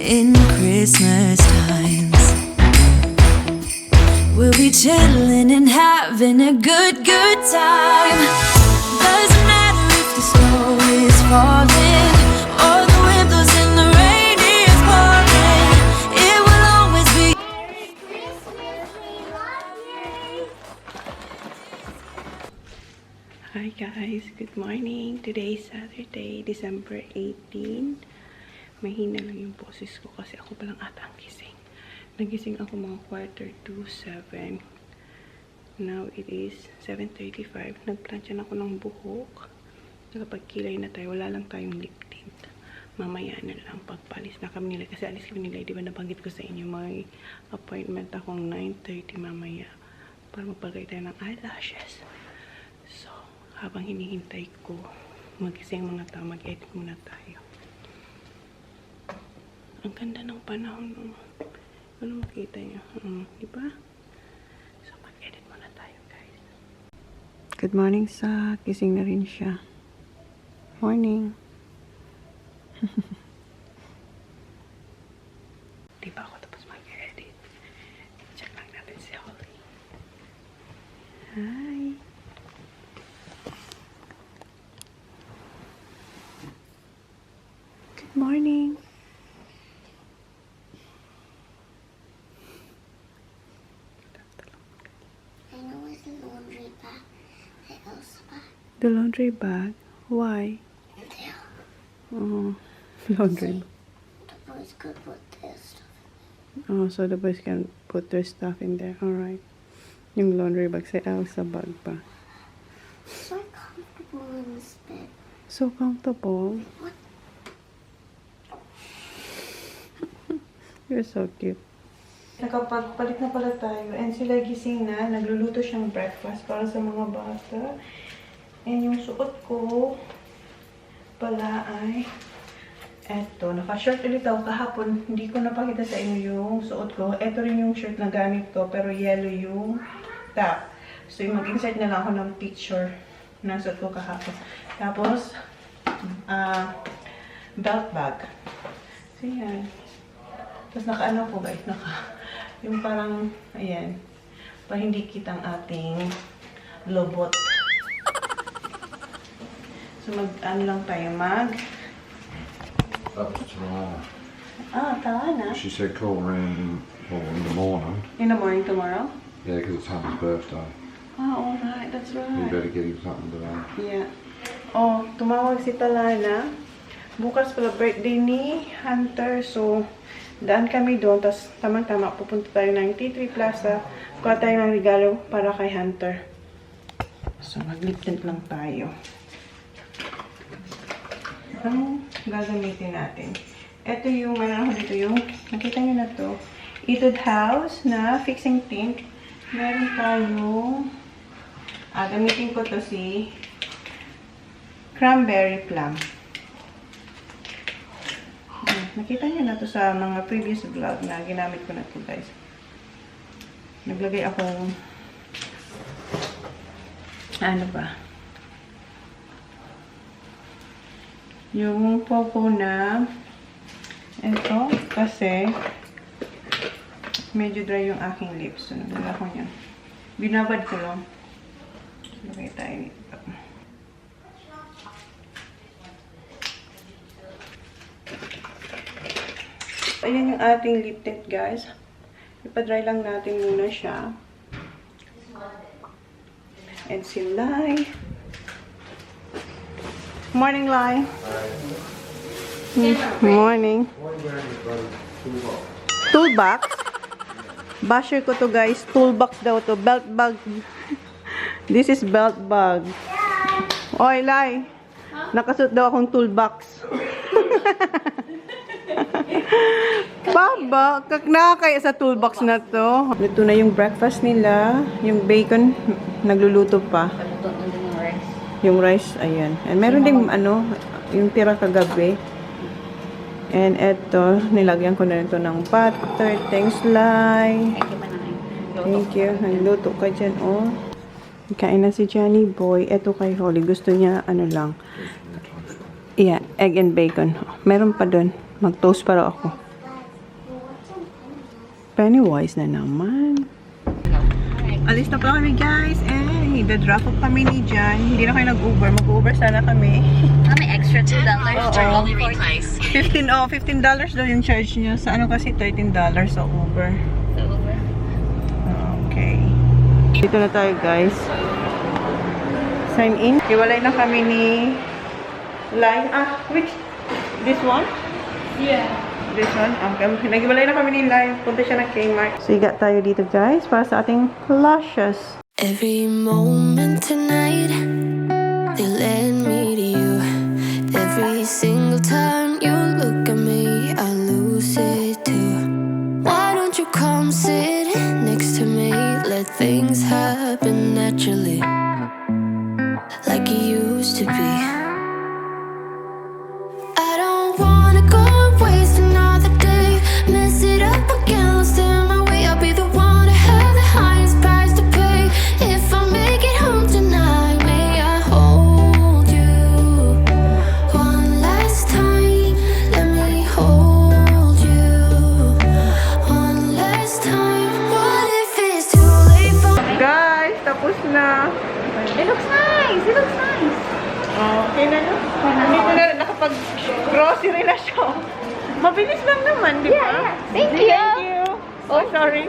in Christmas times. We'll be chilling and having a good time. Doesn't matter if the snow is falling or the wind blows and the rain is pouring. It will always be. Merry Christmas, we love you. Hi guys, good morning. Today is Saturday, December 18. Mahina lang yung boses ko kasi ako palang ata ang gising. Nagising ako mga 7:45. Now it is 7:35. Nagplansyan ako ng buhok. Nakapagkilay na tayo. Wala lang tayong lip tint. Mamaya na lang pagpalis na kami nila. Kasi alis kami nila. Di ba nabanggit ko sa inyo may appointment akong 9:30 mamaya para magpagay tayo ng eyelashes. So, habang hinihintay ko magising mga tao, mag-edit muna tayo. Ang ganda ng panahon. Ano makita nyo? Diba? So, mag-edit muna tayo, guys. Good morning, sa gising na rin siya. Morning. Di ba ako tapos mag-edit? Check lang natin si Holly. Hi. Good morning. The laundry bag? Why? Oh, laundry. The boys could put their stuff. Oh, so the boys can put their stuff in there. Alright. Yung laundry bag sa Elsa bag pa. So comfortable in this bed. So comfortable. What? You're so cute. Nakapagpalit na pala tayo and sila gising na. Nagluluto siyang breakfast para sa mga bata. And yung suot ko pala ay eto. Naka-shirt ulit ako kahapon. Hindi ko napakita sa inyo yung suot ko. Eto rin yung shirt na gamit ko pero yellow yung top. So mag-insert na lang ako ng picture ng suot ko kahapon. Tapos belt bag. So yan. Tapos naka-ano po guys. Yung parang, ayan. Pa hindi kitang ating lobot. So, mag-ano lang tayo, Up to tomorrow. Tawana. She said call around in the morning. In the morning tomorrow? Yeah, because it's Hunter's birthday. Oh, alright. That's You right. better get him something today. Yeah. Oh, tumawag si Talana. Bukas pala birthday ni Hunter. So, daan kami doon. Tapos, tamang-tama, pupunta tayo ng T3 Plaza. Kuha tayo ng regalo para kay Hunter. So, mag-lip tint lang tayo. Ang gagamitin natin. Ito yung, dito yung, nakita nyo na to. Etude House na fixing tint. Meron tayong, gamitin ko to si Cranberry Plum. Nakita nyo na to sa mga previous vlog na ginamit ko na to guys. Naglagay akong, ano ba? Yung popo na ito kasi medyo dry yung aking lips. So, naglagay ko niya. Binabad ko lang. Lagay tayo nito. Ayan yung ating lip tint, guys. Ipa-dry lang natin muna siya. And si Lai. Morning, Lai. Morning. Toolbox? Basher ko to, guys. Toolbox daw to. Belt bag. This is belt bag. Oy, Lai. Nakasuot daw akong toolbox. Baba, nakakaya sa toolbox na to. Luto na yung breakfast nila. Yung bacon, nagluluto pa. Yung rice, ayan. And meron ding yung tira kagabi. And eto, nilagyan ko na ito ng butter. Thanks, Lai. Thank you. Nagluto ka dyan, oh. Kain na si Johnny Boy. Eto kay Holly. Gusto niya, lang. Yeah, egg and bacon. Meron pa dun. Mag-toast para ako. Pennywise na naman. Alis na pa kami guys. The-drop off kami ni Jan. Hindi na kayo nag-Uber. Mag-Uber sana kami. May extra $2 for only replace. $15 daw yung charge niya. Sa ano kasi $13 sa Uber. Okay. Dito na tayo guys. Sign in. Iwalay na kami ni Lai. Which? This one? Yeah. This one? Okay. Nag-iwalay na kami ni Lai. Punta siya ng Kmart. So, iga tayo dito guys para sa ating lashes. Every moment tonight, they led me to you. Every single time you look at me, I lose it too. Why don't you come sit next to me? Let things happen naturally, like it used to be. I don't wanna go and waste another day, mess it up again, lost in my way. I'll be the one to have the highest price to pay. If I make it home tonight, may I hold you one last time? Let me hold you one last time. What if it's too late for me? Guys, tapos na. It looks nice. It looks nice. Okay na no? Dito na nakapag-grocery na siya. Mabilis lang naman, di ba? Yeah. Thank you. Thank you. Oh, sorry.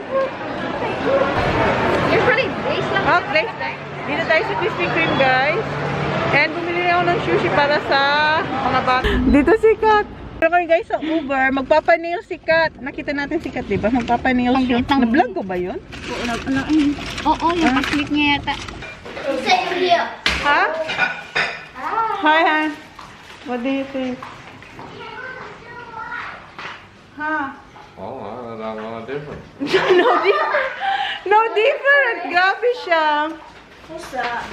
Usually, base lang. Oh, place na. Dito tayo sa Krispy Kreme, guys. And bumili na ako ng sushi para sa mga bata. Dito si Kat. Pero kayo guys, sa Uber, magpapanail si Kat. Nakita natin si Kat, di ba? Magpapanail siya. Na-vlog ko ba yun? Oo, yung pag-click niya yata. Say here. Ha? Hi, Han. What do you think? Ha? Oh, I don't know different. No different. Grabe siya. What's up?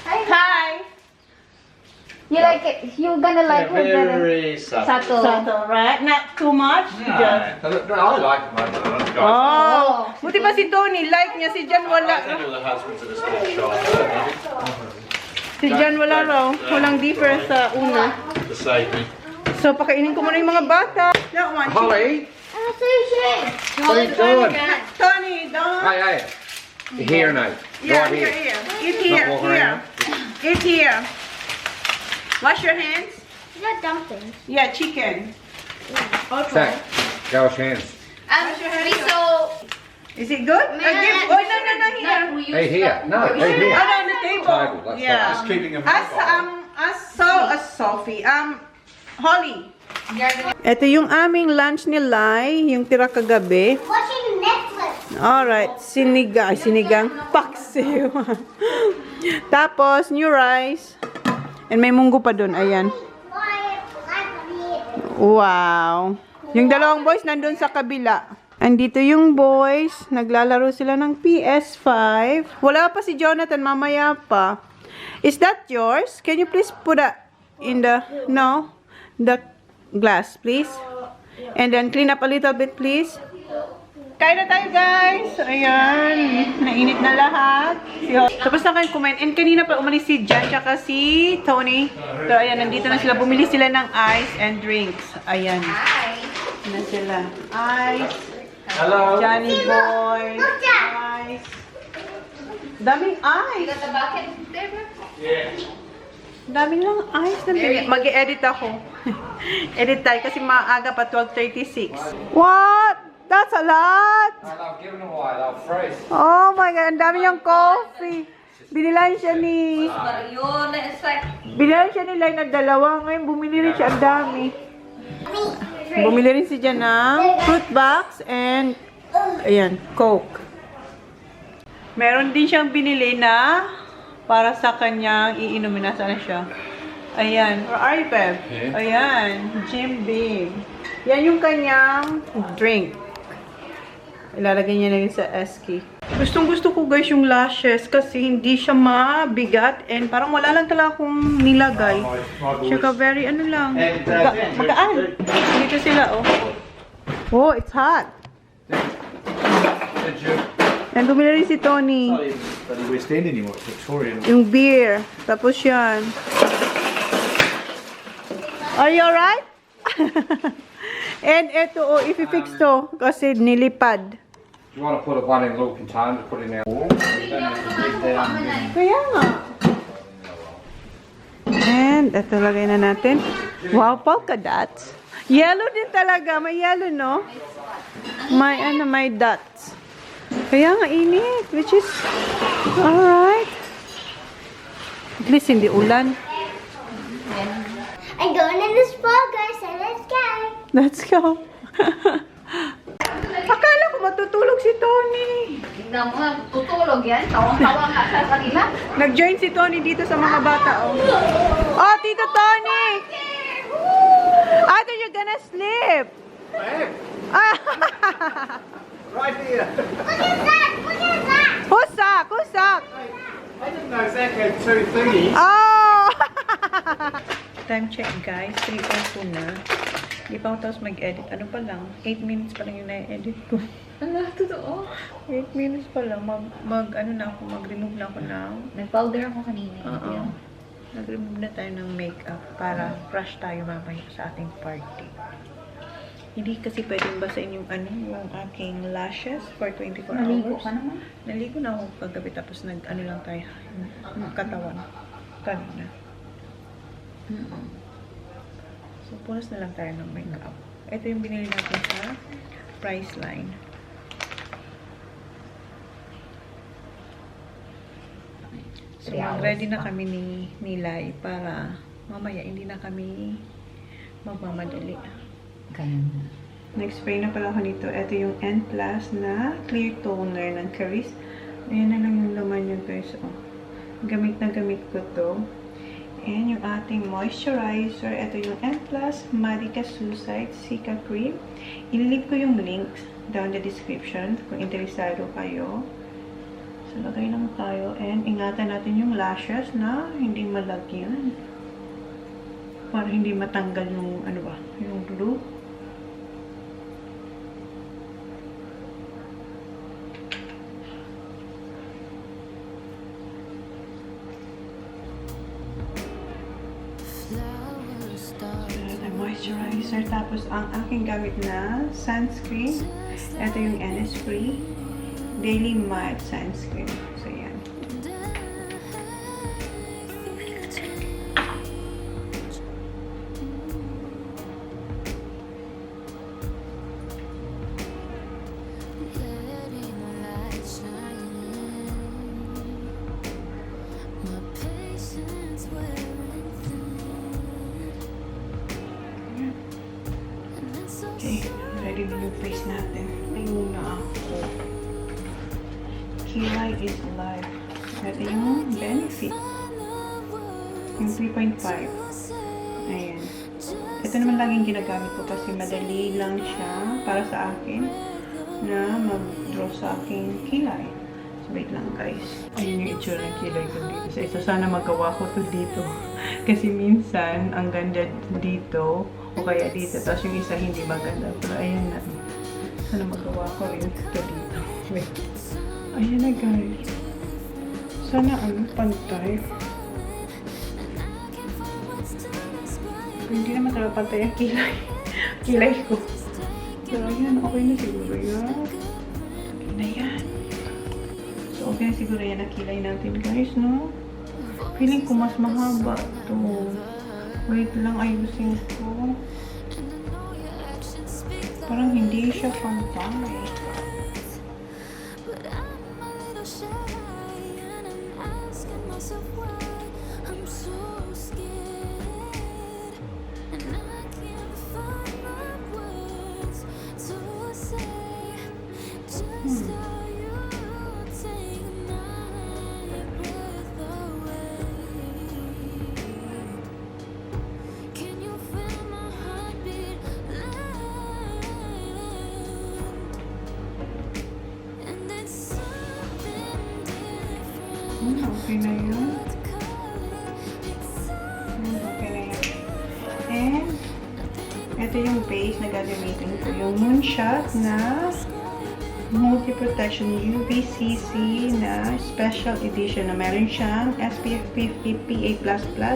Hi. You like it? You gonna like her better? Very subtle. Subtle, right? Not too much? Just. I like it, mate. Oh. Buti pa si Tony. Like niya. Si Jan wala. the husbands are just a bit shy. Si Jan wala raw. Walang difference sa una. The safety. So, pakainin ko muna yung mga bata. That one. Holly, Say shit. what are you doing? Tony, don't. Hey. Here, mate. Yeah, Right here. here. Eat here. Not walk Here. around. Eat here. Wash your hands. You got dumplings. Yeah, chicken. Zach, go wash hands. Is it good? No, here. Hey, here. No, hey, here. Oh, no, on the table. Table, that's Yeah. Just keeping them Sophie. Holly. Ito yung aming lunch ni Lai, yung tira kagabi. Watching Netflix. Alright, sinigang paksiw. Tapos, new rice. And may munggo pa dun, ayan. Wow. Yung dalawang boys nandun sa kabila. Andito yung boys, naglalaro sila ng PS5. Wala pa si Jonathan, mamaya pa. Is that yours? Can you please put that in the, no? The glass, please. And then clean up a little bit, please. Kain na tayo, guys. Ayan. Nainit na lahat. Tapos na kayo kumain. And kanina pa umalis si Jan tsaka si Tony. So, ayan. Nandito na sila. Bumili sila ng ice and drinks. Ayan. Na sila. Ice. Hello. Johnny Boy. Ice. Daming ice. The bucket there? Daming lang ice na bili. Mag-e-edit ako. Edit tayo kasi maaga pa 12:36. What? That's a lot! I've given them away, they'll freeze. Oh my God, ang dami niyang coffee. Binilan siya ni... Binilan siya ni Lai na dalawa. Ngayon, bumili rin siya ang dami. Bumili rin si Jan ng fruit box and... Ayan, Coke. Meron din siyang binili na para sa kanyang iinumin. Nasaan na siya? Ayan. Where are you, Pep? Yeah. Ayan. Jim Beam. Yan yung kanyang drink. Ilalagay niya na yun sa Eski. Gustong-gusto ko guys yung lashes kasi hindi siya mabigat and parang wala lang talaga akong nilagay. Tsaka very ano lang. Magaan. Dito sila oh. Oh, it's hot. And bumili rin si Tony. West End anymore, it's Victorian. Yung beer. Tapos yan. Are you alright? And eto, oh, i-fix to kasi nilipad. Do you want to put one in a little container to put in our wall? You don't have to dig down. Kaya nga. And eto, lagay na natin. Wow, polka dots. Yellow din talaga. May yellow, no? May dots. Kaya nga, init. Which is, alright. At least hindi ulan. I'm going in this fall, guys, so let's go. Let's go. Akala ko matutulog si Tony. Tingnan mo, tutulog yan. Tawang-tawang ka sa kanila. Nag-join si Tony dito sa mga bata, oh. Oh, Tito Tony! I thought you're gonna sleep. Right here. Look at that! Look at that! Husak! Husak! I didn't know exactly 2:30. Oh! Time check, guys. 3:02 na. Hindi pa ako tapos mag-edit. Ano pa lang? 8 minutes pa lang yung na-edit ko. Ala, totoo. 8 minutes pa lang. Mag-remove na ako ng... Nag-powder ako kanina. Oo. Nag-remove na tayo ng makeup para fresh tayo mamaya sa ating party. Hindi kasi pwedeng basahin yung yung aking lashes for 24 hours. Naligo ka naman? Naligo na ako kagabi tapos lang tayo yung katawan. Kanina. So, punas na lang tayo ng makeup. Ito yung binili natin sa Priceline. So, ready na kami ni Lai para mamaya hindi na kami magmamadali. Kaya na. Nag-spray na pala ako nito. Ito yung N+ na clear toner ng Caris. Ayan na lang yung laman yun, guys. Oh. Gamit na gamit ko to. And yung ating moisturizer. Ito yung N+ Marica Suicide Cica Cream. Ililip ko yung links down the description kung interesado kayo. So, lagay lang tayo. And ingatan natin yung lashes na hindi malagyan. Para hindi matanggal yung, yung glue. Moisturizer. Tapos, ang aking gamit na sunscreen. Ito yung Innisfree Daily Matte Sunscreen. So, yan. Okay, ready na yung face natin. Tingnan na ako. Kilay is alive. Ito yung benefit. Yung 3.5. Ayan. Ito naman laging ginagamit ko kasi madali lang siya para sa akin na mag-draw sa aking kilay. So, wait lang, guys. Ayun yung itsura ng kilay ko dito. So, isa sana magawa ko to dito. Kasi minsan, ang ganda dito o kaya dito. Tapos yung isa hindi maganda. Pero ayan na. Sana magawa ko rin ito dito. Wait. Ayan na, guys. Sana pantay. Hindi naman talaga pantay ang kilay. Kilay ko. Pero ayan, okay na siguro yan. Okay na yan. So, okay na siguro yan ang kilay natin, guys, no? Feeling ko mas mahaba to. Wait lang, ayusin ko. Parang hindi siya pantay. Okay na yun. Okay na yun. And, ito yung base na gagamitin ko. Yung Moonshot na Multi-Protection UVCC na Special Edition na meron siyang SPF 50 PA++.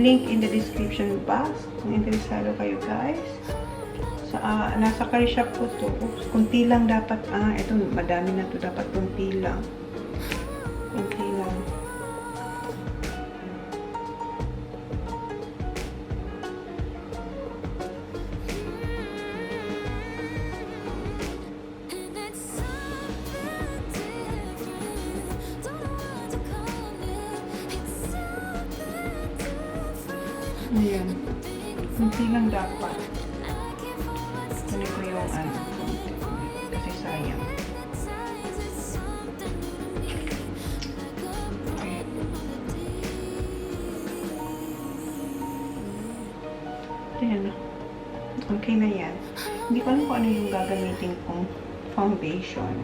Link in the description box kung interesado kayo, guys. So, nasa curry shop ko to. Oops, kunti lang dapat. Ito, madami na to. Dapat kunti lang. Kunti lang. And it's something different. Don't know what to call it. It's something different. Ayan. Kunti lang dapat. I can't force it. Kunin ko yung ano. Kasi sayang. Hypnotize, it's something unique. Like a Okay. Ayan na. Okay na yan. Hindi ko alam kung ano yung gagamitin kong foundation.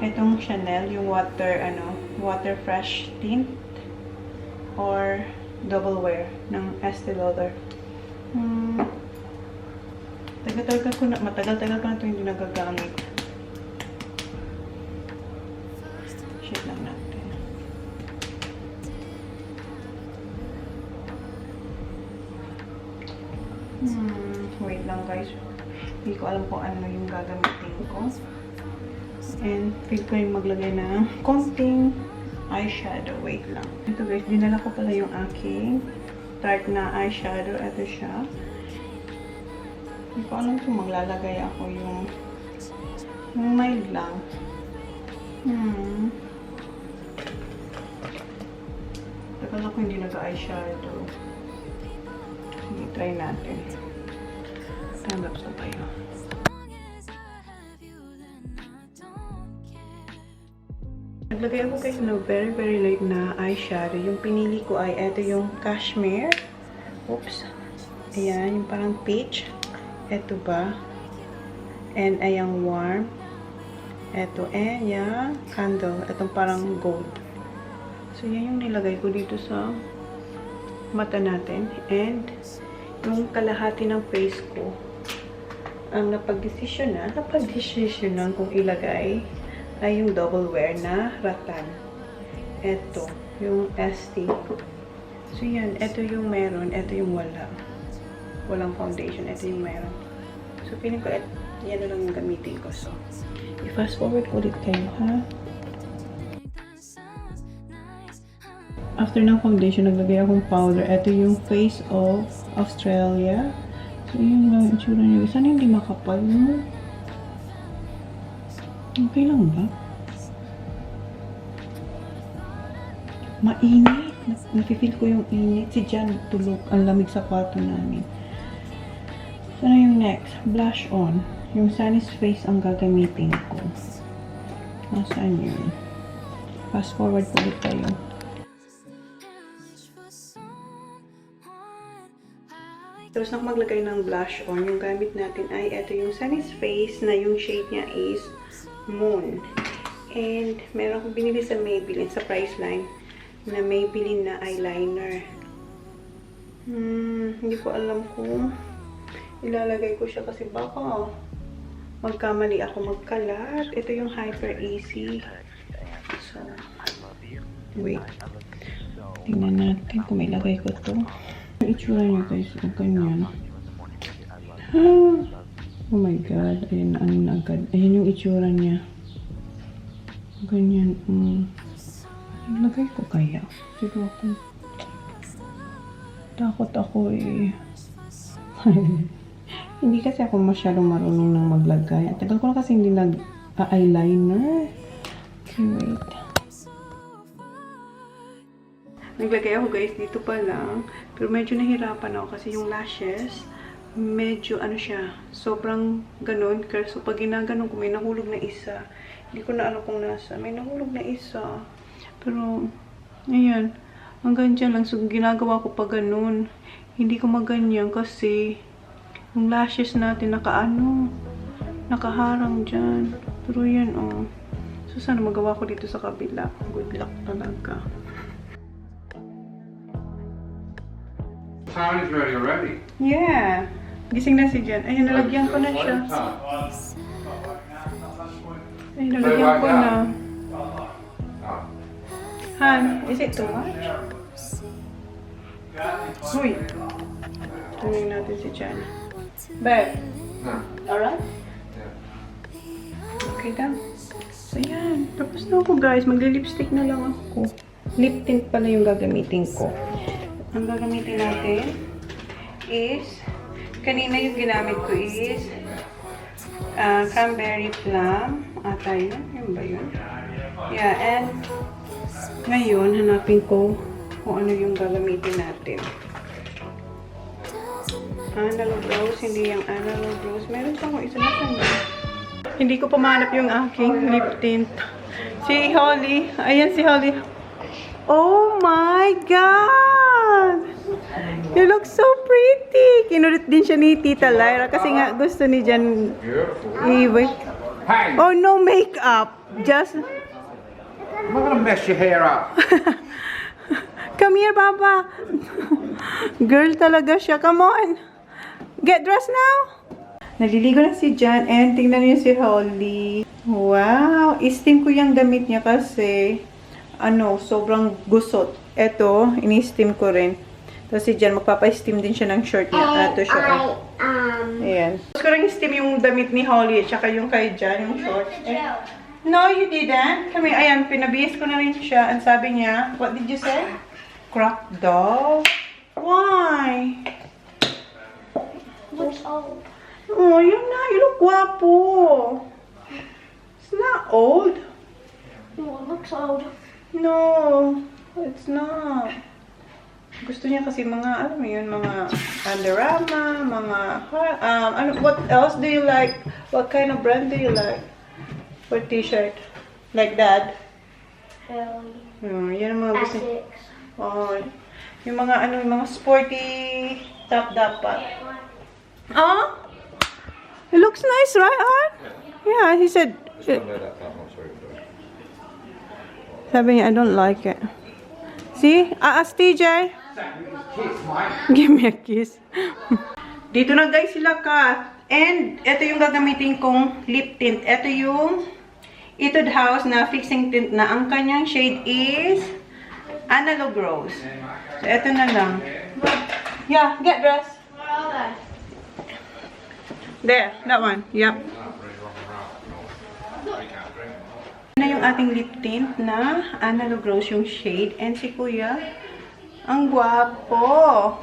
Itong Chanel, yung water fresh tint or double wear ng Estee Lauder. Matagal-tagal ko na ito hindi nagagamit. Shit lang natin. Wait lang guys. Hindi ko alam kung ano yung gagamitin ko. And feel ko yung maglagay ng konting eyeshadow. Wait lang. Ito guys, dinala ko pala yung aking tart na eyeshadow. Ito siya. Hindi ko alam kung maglalagay ako yung mild lang. Tagal ako hindi nag-eyeshadow. Sige, try natin. Time-lapse na tayo. long as I have you, then I don't care. Naglagay ako guys ng very light na eyeshadow. Yung pinili ko ay ito yung cashmere. Oops. Ayan, yung parang peach. Ito ba? And ayang warm. Ito. And yung candle. Itong parang gold. So, yan yung nilagay ko dito sa mata natin. And yung kalahati ng face ko, ang napag-desisyonan kung ilagay ay yung double wear na rattan. Ito, yung ST. So, yan. Ito yung meron. Ito yung wala. Walang foundation. Ito yung meron. So, feeling ko, yan na lang yung gamitin ko. So, i-fast forward ko ulit kayo, ha? After ng foundation, naglagay akong powder. Ito yung Face of Australia. So, yun lang yung itsura niya. Sana hindi makapal, no? Okay lang ba? Mainit. Napifeel ko yung init. Si Jan tulog. Ang lamig sa kwarto namin. So, na yung next? Blush on. Yung Sunny's Face ang gagamitin ko. Nasaan yun? Fast forward po ulit tayo. Tapos na maglagay ng blush on. Yung gamit natin ay ito yung Sunny's Face na yung shade niya is Moon. And meron akong binili sa Maybelline, sa Priceline, na Maybelline na eyeliner. Hindi ko alam kung ilalagay ko siya kasi baka magkamali ako magkalat. Ito yung Hyper Easy. So, wait. Tingnan natin kung may lagay ko to. Yung itsura niya guys, ganyan. Oh my god, ayun, ano na agad. Ayun yung itsura niya. Ganyan. Lagay ko kaya. Siguro ako. Takot ako eh. Hindi kasi ako masyadong marunong nang maglagay. At tagal ko na kasi hindi nag-eyeliner. Okay, wait. Naglagay ako guys dito pa lang. Pero medyo nahirapan ako kasi yung lashes, medyo ano siya, sobrang ganun. So pag ginaganon ko, may nahulog na isa. Hindi ko na alam kung nasa. May nahulog na isa. Pero, ayan. Hanggang dyan lang. So ginagawa ko pa ganun. Hindi ko maganyan kasi yung lashes natin nakaharang dyan. Pero yan oh. So sana magawa ko dito sa kabila. Good luck talaga. Time is ready already. Yeah. Gising na si Jen. Ayun, nalagyan ko na siya. Ay, nalagyan ko na. Han, is it too much? Uy. Tingnan natin si Jen. Beth, Alright? Okay lang. So, yan. Tapos na ako, guys. Magli-lipstick na lang ako. Lip tint pala yung gagamitin ko. Ang gagamitin natin is, kanina yung ginamit ko is cranberry plum. Ata yun. Yun ba yun? Yeah, and ngayon, hanapin ko kung ano yung gagamitin natin. Analog rose, hindi yung analog rose. Meron pa ako isa na kanya. Hindi ko pumanap yung aking lip tint. Si Holly. Ayan si Holly. Oh my God! You look so pretty! Kinulit din siya ni Tita Lyra kasi nga gusto ni Jan. Beautiful. Hey! Oh, no makeup. Just... I'm not gonna mess your hair up. Come here, Papa. Girl talaga siya. Come on. Get dressed now. Naliligo na si Jan and tingnan niyo si Holly. Wow. I-steam ko yung damit niya kasi sobrang gusot. Ito, ini-steam ko rin. Tapos si Jan, magpapa-steam din siya ng short niya. Ito siya. Ayan. Tapos ko rin i-steam yung damit ni Holly at saka yung kay Jan, yung short. No, you didn't. Kami, ayan, pinabihis ko na rin siya. Ang sabi niya, what did you say? Crop doll? Why? Looks old. Oh, you look guapo. It's not old. No, it looks old. No, it's not. Gusto niya kasi mga, alam mo yun, mga Under Armour, mga, what else do you like? What kind of brand do you like? For t-shirt? Like that? Yan ang mga gusto. Essex. Oh, yung mga, yung mga sporty top dapat. Oh? It looks nice, right, Art? Yeah, he said. Sabi niya, I don't like it. See? Ask TJ. Give me a kiss. Dito na guys sila ka. And ito yung gagamitin kong lip tint. Ito yung Etude House na fixing tint na ang kanyang shade is analog rose. So ito na lang. Yeah, get dressed. What are they? There, that one. Yep. Na yung ating lip tint na analog rose yung shade. And si Kuya, ang gwapo.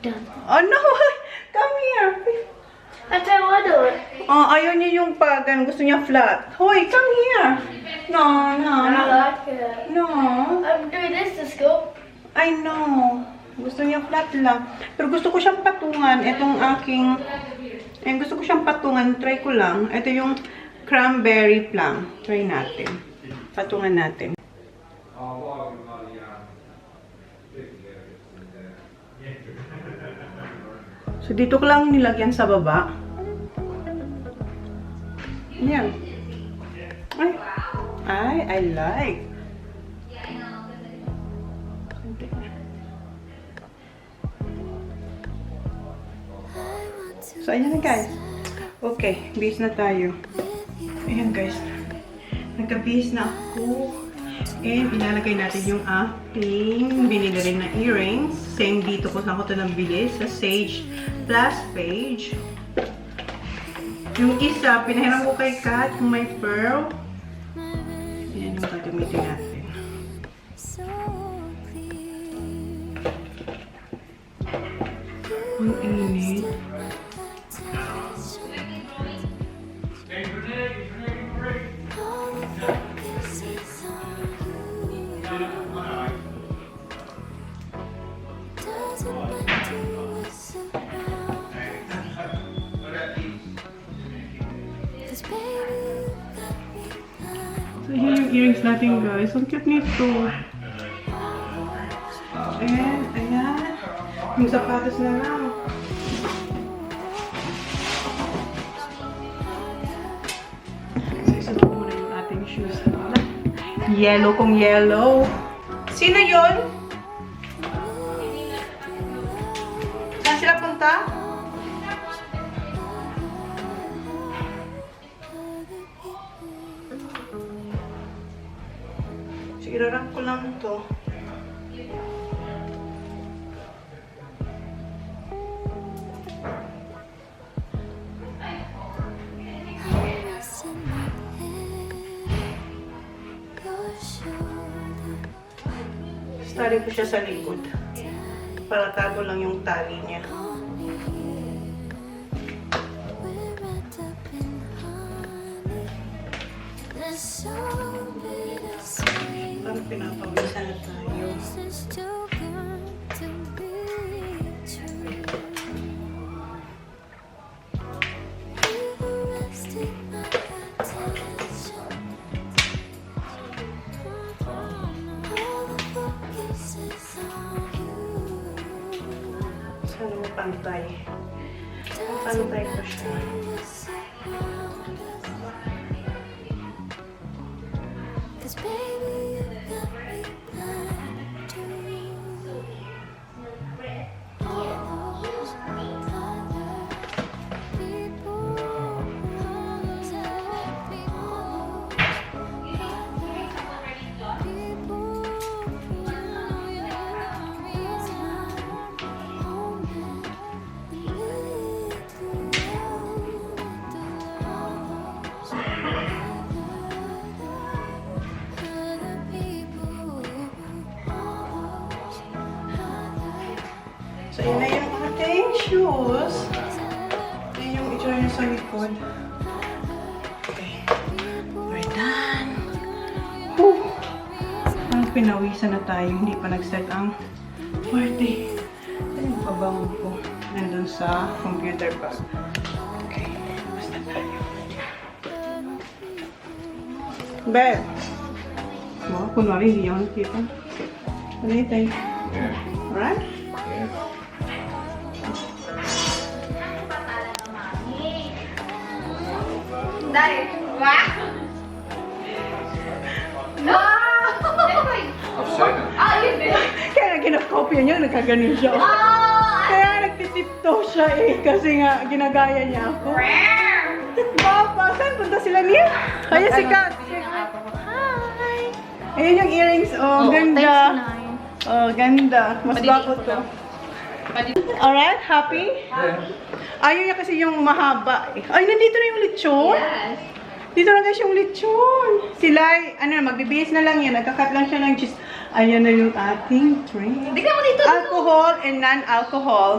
Done. Oh no! Come here! I don't want to. Oh, ayaw niya yung gusto niya flat. Hoy, come here! No, no, I no. like it. No. I'm doing this to school. I know. Gusto niya flat lang. Pero gusto ko siyang patungan. Itong aking... gusto ko siyang patungan. Try ko lang. Ito yung cranberry plum. Try natin. Patungan natin. So, dito ko lang nilagyan sa baba. Ayan. I like. So, ayan na guys. Okay, bihis na tayo. Ayan guys. Nagka-bihis na ako. And ilalagay natin yung ating binili rin na earrings. Same dito kung saan ko ito nabili. Sa Sage Plus page. Yung isa, pinahiram ko kay Kat, yung may pearl. Ayan yung gagamitin natin. Ang init. So, yun yung earrings natin guys. Ang cute nito. And, ayan. Yung sapatos na lang. So, isa ko muna yung ating shoes. Yellow kong yellow. Sino yun? Saan sila punta? So, irarap ko lang ito. Tali ko siya sa likod. Para tago lang yung tali niya. Parang pinapawisan na tayo. Sana mapantay. Mapantay ko siya. Cause baby, you got me blind to all those other people, all those other people, people, you know you're the reason I'm live to love those other people, all those other. So, yun na yung ating shoes. Yun yung itsura niya sa likod. Okay. We're done. Whew. Parang pinawisan na tayo. Hindi pa nag-start ang party. Ito yung pabango ko. Nandun sa computer bag. Okay. Basta tayo. Bel. Wow, kunwari hindi yung kita. Ano yung tayo? Yeah. Alright? Yeah. Dahil, wah! No! I've seen it. Ah, yun din. Kaya kinakopya niya, nagkaganin siya. Kaya nagtitipto siya eh, kasi nga ginagaya niya ako. Papa, saan punta sila niya? Kaya si Kat. Hi! Ayun yung earrings, oh, ganda. Oh, ganda. Mas bako to. Alright, happy? Yeah. Ayaw niya kasi yung mahaba eh. Ay, nandito na yung lechon? Yes. Dito na guys yung lechon. Sila, magbibihis na lang yan. Nagkakat lang siya ng cheese. Ayan na yung ating drink. Tignan mo dito. Alcohol and non-alcohol.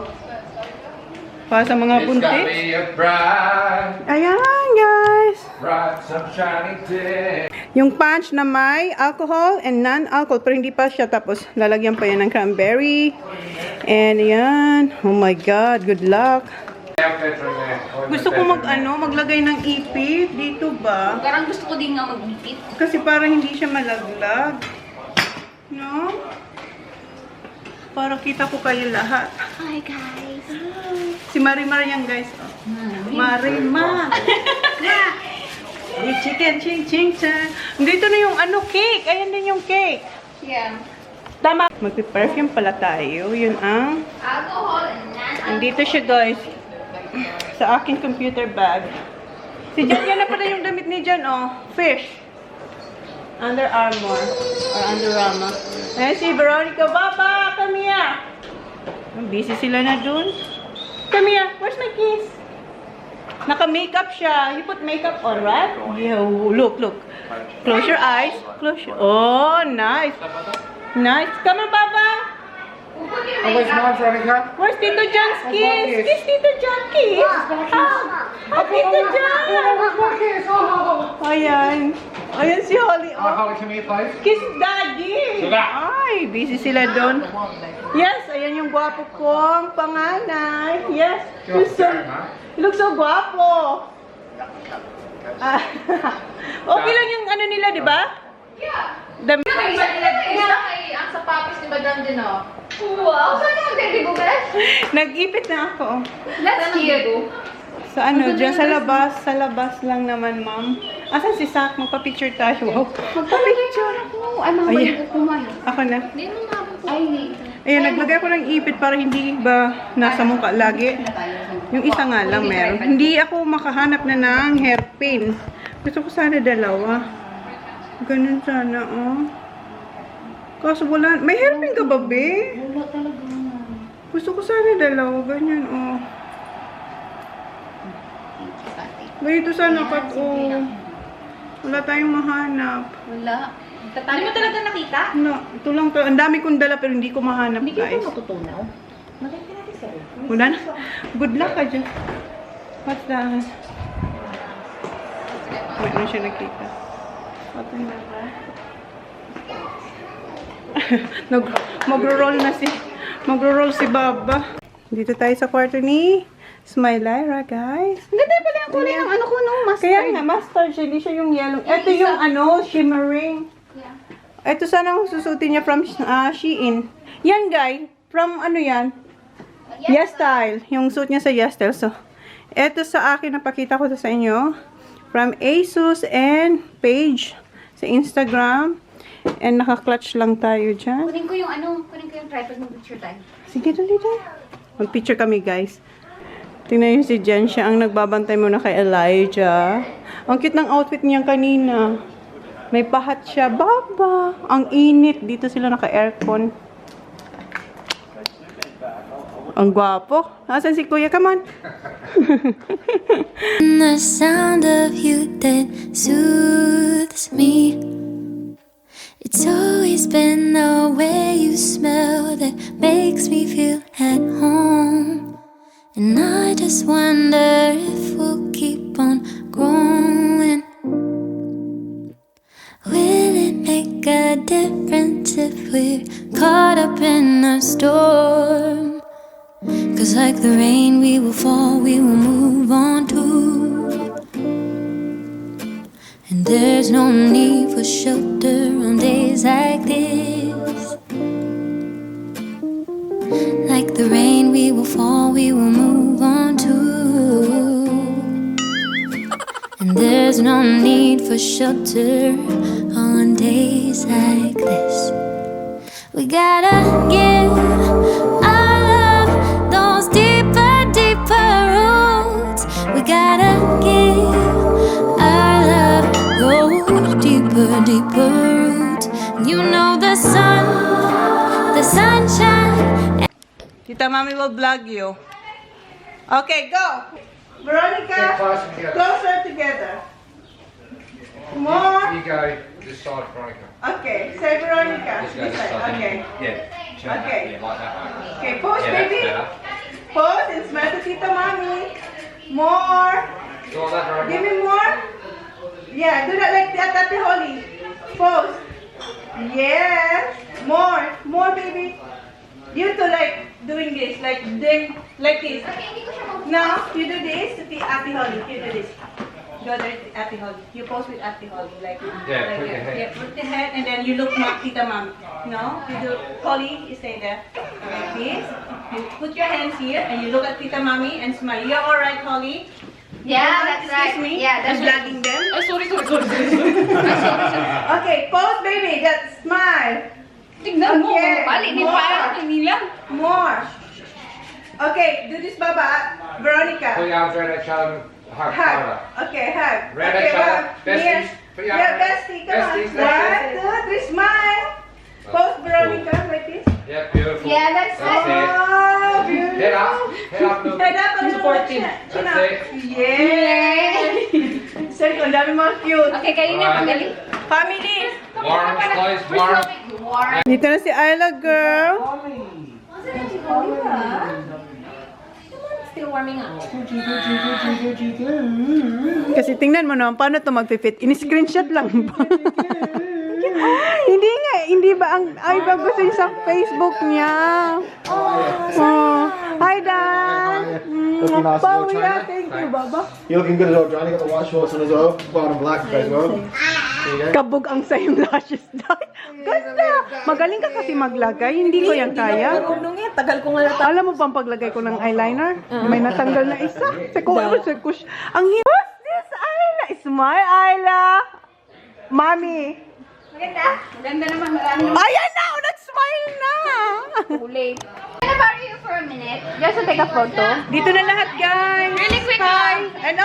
Para sa mga It's buntis. got me a bright, Ayan guys. bright, sunshiny day. Yung punch na may alcohol and non-alcohol. Pero hindi pa siya. Tapos lalagyan pa yan ng cranberry. And ayan. Oh my God. Good luck. Gusto ko maglagay ng ipit. Dito ba? Parang gusto ko din nga mag-ipit. Kasi para hindi siya malaglag. No? Para kita ko kayo lahat. Hi guys. Si Marimar yan guys. Oh. Marimar. Yung chicken, ching, ching, ching. Dito na yung cake. Ayan din yung cake. Yeah. Tama. Magpiperfume pala tayo. Yun ang... Alcohol and non-alcohol. Andito siya guys. Sa aking computer bag. Si Jan, yan na pala yung damit ni Jan, oh. Fish. Under Armour. Or Under Armour. Ayan si Veronica. Baba! Come here! Busy sila na dun. Come here. Where's my kiss? Naka-makeup siya. You put makeup on, right? Yeah, look, look. Close your eyes. Close your... Oh, nice. Nice. Come on, Baba! Oh, where's mine, Veronica? Where's Tito John's kiss? Kiss Tito John, kiss! Ah, Tito John! Ayan. Ayan si Holly. Oh, Oh. Holly, come here, please. Kiss Daddy! Sila. Ay, busy sila doon. Yes, ayan yung gwapo kong panganay. Yes. You're You mate. look so gwapo. Ah, okay lang yung nila, di ba? Yeah. Dami. Ang sapatos ni Madam din, oh. Wow! Saan yung magdidibugan? Nag-ipit na ako. That's cute. Sa dyan sa labas lang naman, ma'am. Asan si Sak? Magpa-picture tayo. Wow. Magpa-picture. Ayan. Ako na. Hindi mo mabot. Ay, Ayan, naglagay ko ng ipit para hindi ba nasa mukha lagi. Yung isa nga lang meron. Hindi ako makahanap na ng hairpin. Gusto ko sana dalawa. Ganun sana, oh. Kaso wala. May hairpin ka ba, be? wala talaga. Gusto ko sana dalawa. Ganyan, oh. Ganito sana kat, oh. Wala tayong mahanap. Wala. Hindi mo talaga nakita? No, ito lang to. Ang dami kong dala pero hindi ko mahanap, Hindi guys. ko matutunaw. Nakita natin sa'yo. Wala na. Good luck ka dyan. What's that? Wait na siya nakita. What's that? Magro-roll si Baba. Dito tayo sa kwarto ni Smileyra, guys. Ang ganda pala yung kulay ng ano ko nung mustard. Kaya nga, mustard siya. Hindi siya yung yellow. Ito yung shimmering. Yeah. Ito sana ang susutin niya from Shein. Yan, guys. From ano yan? Yes Style. Yung suit niya sa Yes Style. So, ito sa akin, napakita ko to sa inyo. From ASUS and Page sa Instagram. And naka-clutch lang tayo dyan. Kunin ko yung tripod ng picture tayo. Sige, dali. Mag-picture kami, guys. Tingnan niyo si Jen. Siya ang nagbabantay muna kay Elijah. Ang cute ng outfit niya kanina. May pahat siya. Baba! Ang init. Dito sila naka-aircon. Ang gwapo. Nasaan si Kuya? Come on. The sound of you that soothes me. It's always been the way you smell that makes me feel at home. And I just wonder if we'll keep on growing. Will it make a difference if we're caught up in a storm? 'Cause like the rain we will fall, we will move on too. And there's no need for shelter on days like this. Like the rain we will fall, we will move on too. And there's no need for shelter on days like this. We gotta give our love those deeper, deeper roots. We gotta give our love those deeper, deeper roots. You know the sunshine. Tita Mami will vlog you. Okay, go. Veronica, Get closer together. closer together. More. You go this side, Veronica. Okay, say Veronica. Just go This this side. side. Okay. Yeah. Turn Okay. that, yeah, like that. Okay, pose, Yeah, that's baby. better. Pose and smile to Tita Mami. More. Go like that, Give Veronica. me more. Yeah, do that like that, Ate Holly. Pose. Yes. More, baby. You two like doing this, like this. Now you do this to Ate Holly. You do this. Go there, Ate Holly. You pose with Ate Holly, like Yeah, like put your that. head. Yeah, put the head, and then you look at Tita Mami. No, you do Holly. You stay there, like this. You put your hands here, and you look at Tita Mami and smile. You're all right, Holly. Yeah, that's Excuse right. me. Yeah, that's I'm right. vlogging them. Oh, sorry. Okay, pose, baby. That smile. Tignan mo, Okay, bali, di more. parang kanila. More. Okay, do this, Baba. Veronica. Put your arms around each other. Hug. Hug. Hug. Okay, hug. Round Okay, each other. hug. Besties. Yes. Put your Yeah, arms around- bestie. Come on. Besties, that's 1, 2, 3, smile. Pose, Veronica, like this. Yeah, beautiful. Yeah, that's That's it. Oh, beautiful. Head up. Head up, look. Head up, a little Supportive. bit. Chin That's up. it. Yeah. Sir, ang dami mga cute. Okay, kayo na, pagaling. Family. Warren, close. Warren. Dito na si Isla, girl. Still warming up. Kasi tingnan mo naman, paano ito mag-fit? In-screenshot lang ba? Hindi nga, hindi ba ang, ay ba gusto niya sa Facebook niya? Oh. Hi, Dan! Looking nice as well, Pauya, Chona. thank you, Baba. You're looking good as well, Johnny. Got the white shorts on as well. White and black as well. There you go. Kabog ang sayong lashes, Dan. Ganda! Magaling ka kasi maglagay, hindi ko yan kaya. Tagal ko nga Alam mo bang paglagay ko ng eyeliner? May natanggal na isa. Sekush. Ang hirap. What's this, Ayla? Smile, Ayla. Mami. Maganda? Maganda naman, marami naman. Ayan na! Nag-smile na! Kulay. Can I borrow you for a minute? Just to take a photo? Dito na lahat, guys. Really quick Hi. lang. Ano?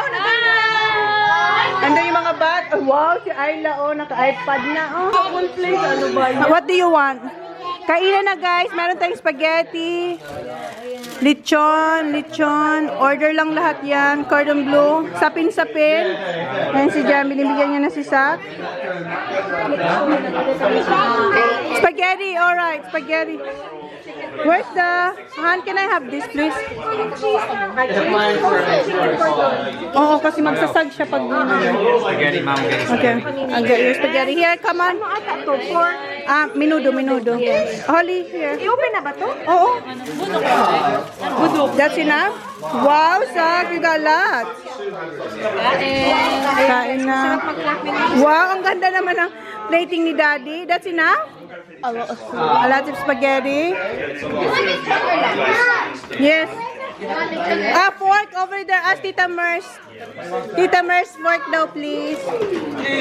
Ando yung mga bat. Oh, wow, si Ayla, oh, naka-iPad na. Oh, full place. Ano ba yun? What do you want? Kainan na, guys. Meron tayong spaghetti. Lechon, lechon. Order lang lahat yan. Cordon bleu. Sapin-sapin. Ayan si Jam. Binibigyan niya na si Sak. Spaghetti. Alright. Spaghetti. Where's the... Han, can I have this, please? Oo, kasi magsasag siya pag... Spaghetti, mom. Okay. I'll get your spaghetti. Here, come on. Minudo, minudo. Holly, here. I-open na ba to? Oo. That's enough? Wow, Sak, you got a lot. Kain na. Wow, ang ganda naman ng plating ni Daddy. That's enough? A lot of spaghetti. Yes. Fork over there. Ask Tita Mers. Tita Mers, fork daw, please.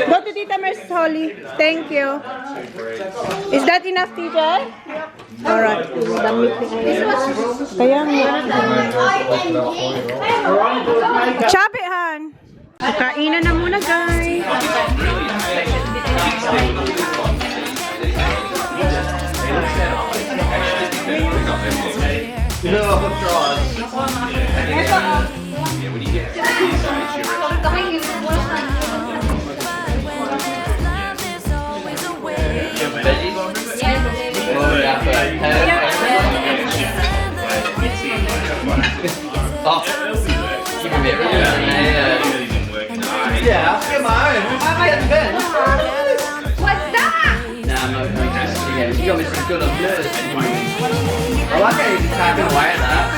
Go to Tita Mers, Holly. Thank you. Is that enough, Tita? Alright. Kaya chop it, Han. Kainan na muna, guys. Yeah, come on. What's that? Nah, I'm not going to. You got me some good on this. I like how you're just tapping away at that.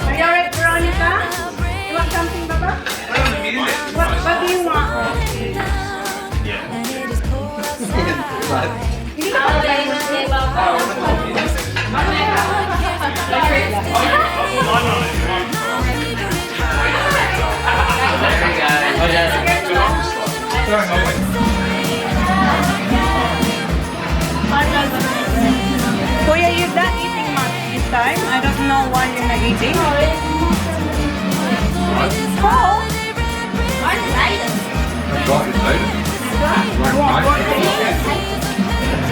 Are you alright, Veronica? You want something, Baba? What do you want? Kuya, you're done eating much this time. I don't know why you're not eating. Oh.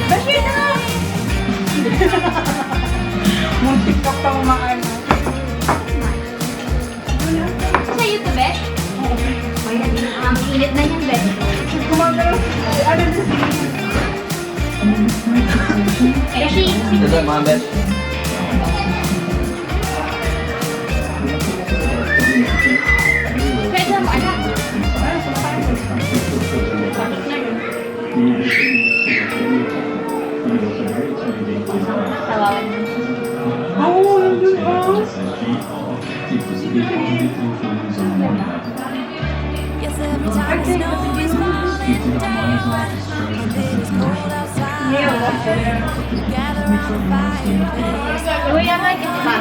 Bashi na! Muntik ka pang maano. Sa'yo to, Beth? Ang init na yan, Beth. Kumagano. Ano na si... Beshi. Does that mind, Beth? Pwede mo, anak. Tawawan mo. Oh, nandun oh. Yes, every time the snow is falling down, and it's cold outside. Gather around fire. Uy, anak, ito ba?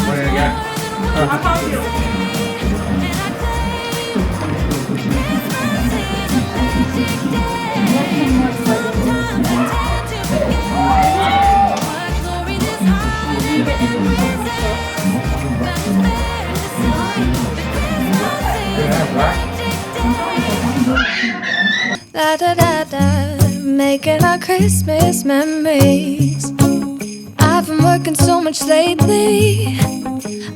Where you go? Da da da da, making our Christmas memories. I've been working so much lately,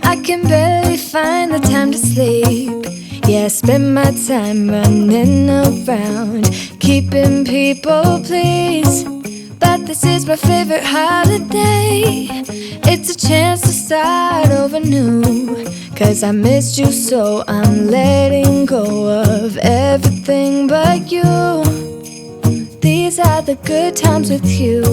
I can barely find the time to sleep. Yeah, I spend my time running around, keeping people pleased. But this is my favorite holiday. It's a chance to start over new. Cause I missed you, so I'm letting go of everything but you. The These are the good times with you.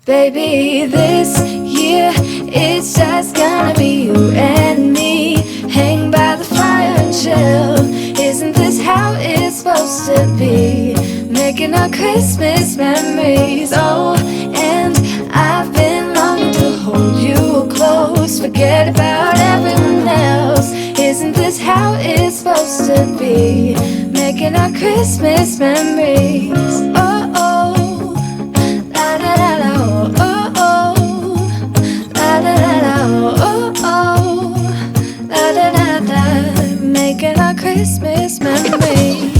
Baby, this year it's just gonna be you and me. Hang by the fire and chill. Isn't this how it's supposed to be? Making our Christmas memories. Oh, and I've been longing to hold you close. Forget about everyone else. Isn't this how it's supposed to be? Making our Christmas memories. Oh, oh, la da da da, oh, oh, la da da da, oh, oh, la da da da. Making our Christmas memories.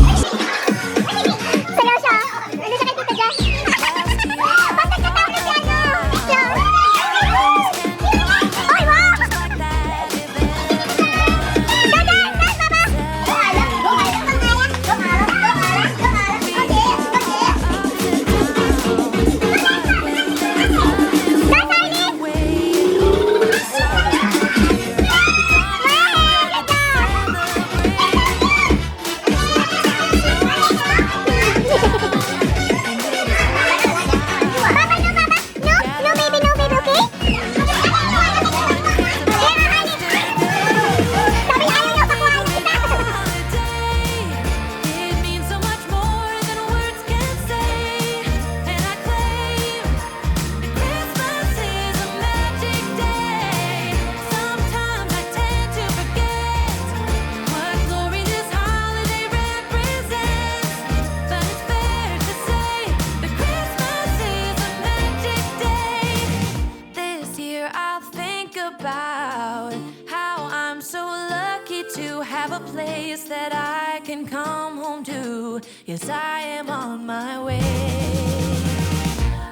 Place that I can come home to. Yes, I am on my way.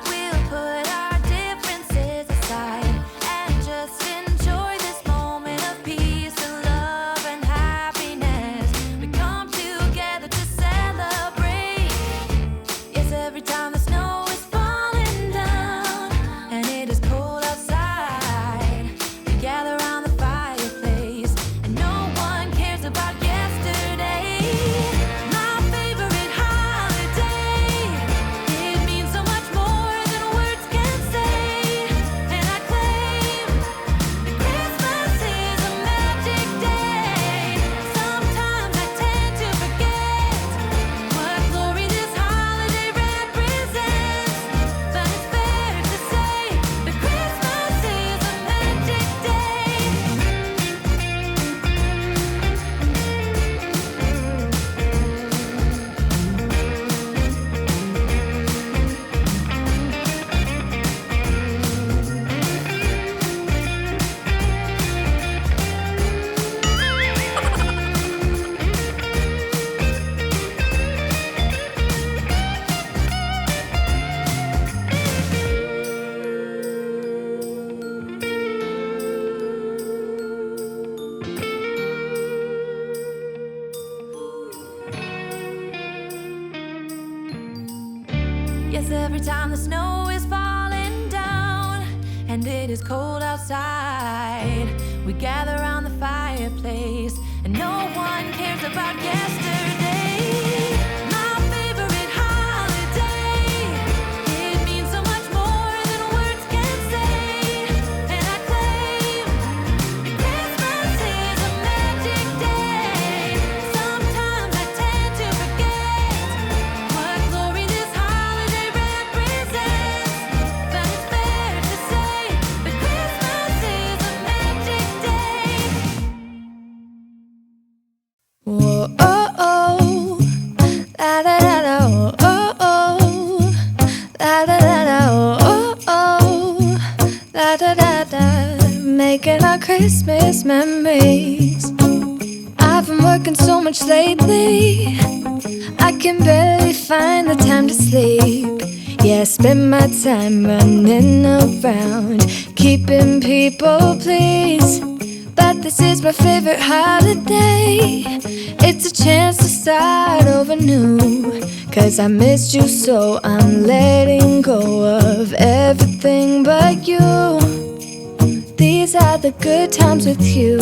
We'll put our differences aside and just enjoy this moment of peace and love and happiness. We come together to celebrate. Yes, every time the snow is falling down and it is cold outside, we gather around the fireplace and no one cares about yesterday. My favorite holiday. It means so much more than words can say. And I claim Christmas is a magic day. Sometimes I tend to forget what glory this holiday represents. But it's fair to say that Christmas is a magic day. Yes, every time the snow is falling down and it is cold outside, we gather around the fireplace and no one cares about yesterday. My favorite holiday. It means so much more than words can say. And I claim Christmas is a magic day. Sometimes I tend to forget what glory this holiday represents. But it's fair to say that Christmas is a magic day. Whoa, oh, oh, la da da da, oh, oh, la da da da, oh, oh, la da da da, making our Christmas memories. I've been working so much lately, I can barely find the time to sleep. Yeah, I spend my time running around, keeping people pleased. But this is my favorite holiday. It's a chance to start over new. 'Cause I missed you, so I'm letting go of everything but you. These are the good times with you.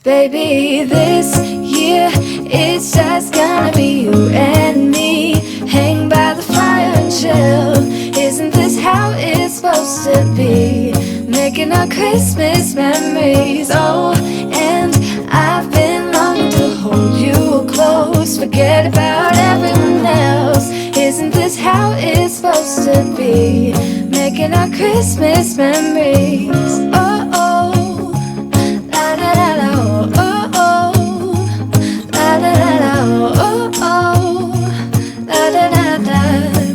Baby, this year it's just gonna be you and me. Hang by the fire and chill. Isn't this how it's supposed to be? Making our Christmas memories. Oh, and I've been longing to hold you close. Forget about everyone else. Isn't this how it's supposed to be? Making our Christmas memories. Oh, oh, la da da da, oh, oh, la da da da, oh, oh, la da da da.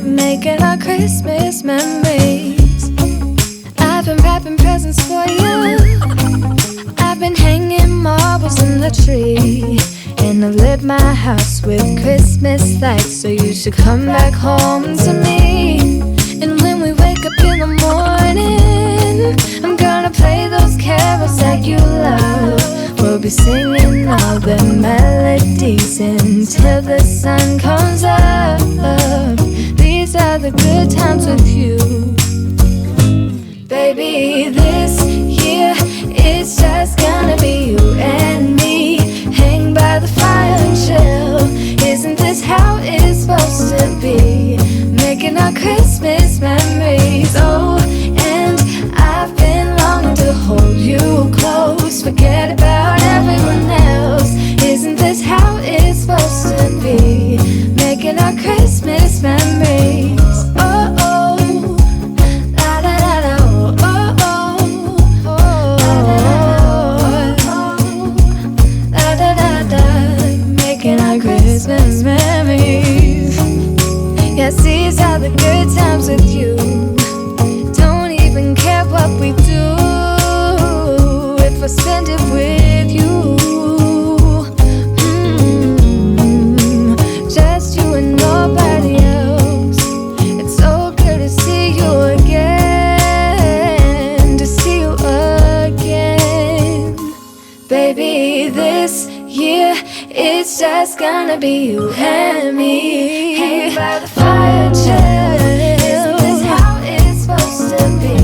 Making our Christmas memories. I've been wrapping presents for you. I've been hanging marbles in the tree. And I've lit my house with Christmas lights. So you should come back home to me. And when we wake up in the morning, I'm gonna play those carols that you love. We'll be singing all the melodies until the sun comes up. These are the good times with you. Baby, this year it's just gonna be you and me. Hang by the fire and chill. Isn't this how it's supposed to be? Making our Christmas memories. Oh, and I've been longing to hold you close. Forget about everyone else. Isn't this how it's supposed to be? Making our Christmas memories. Oh, oh, la da da da, oh, oh, oh, la da da da. Making our Christmas memories. Yes, these are the good times with you. Don't even care what we do if I spend it with you. Just you and nobody else. It's so good to see you again. To see you again. Baby, this year it's just gonna be you and me. Hang by the fire and chill. Isn't this how it's supposed to be?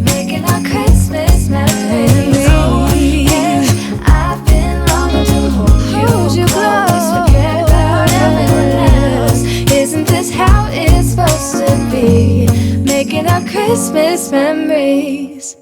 Making our Christmas memories. Oh, yeah. I've been longing to hold you close. Forget about everyone else. Isn't this how it's supposed to be? Making our Christmas memories.